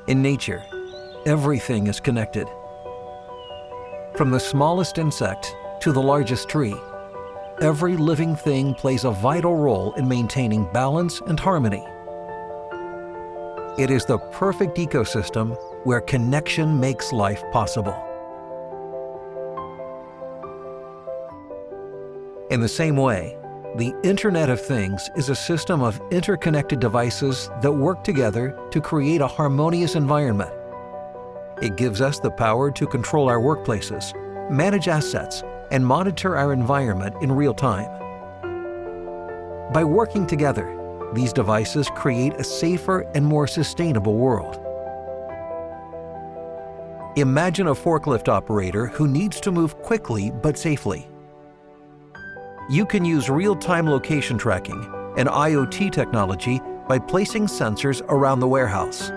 In nature, everything is connected. From the smallest insect to the largest tree, every living thing plays a vital role in maintaining balance and harmony. It is the perfect ecosystem where connection makes life possible. In the same way, the Internet of Things is a system of interconnected devices that work together to create a harmonious environment. It gives us the power to control our workplaces, manage assets, and monitor our environment in real time. By working together, these devices create a safer and more sustainable world. Imagine a forklift operator who needs to move quickly but safely. You can use real-time location tracking and IoT technology by placing sensors around the warehouse.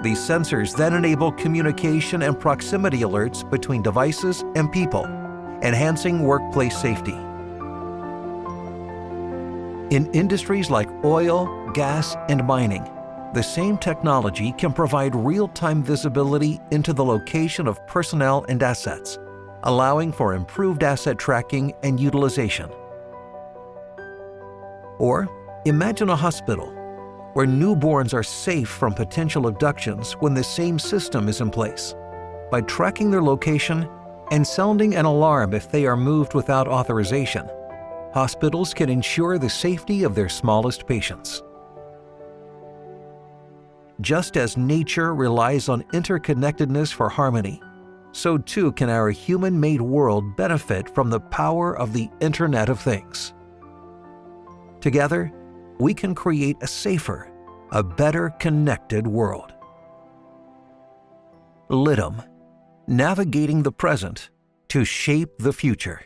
These sensors then enable communication and proximity alerts between devices and people, enhancing workplace safety. In industries like oil, gas, and mining, the same technology can provide real-time visibility into the location of personnel and assets, allowing for improved asset tracking and utilization. Or imagine a hospital where newborns are safe from potential abductions when the same system is in place. By tracking their location and sounding an alarm if they are moved without authorization, hospitals can ensure the safety of their smallest patients. Just as nature relies on interconnectedness for harmony, so too can our human-made world benefit from the power of the Internet of Things. Together, we can create a safer, a better connected world. Litum, navigating the present to shape the future.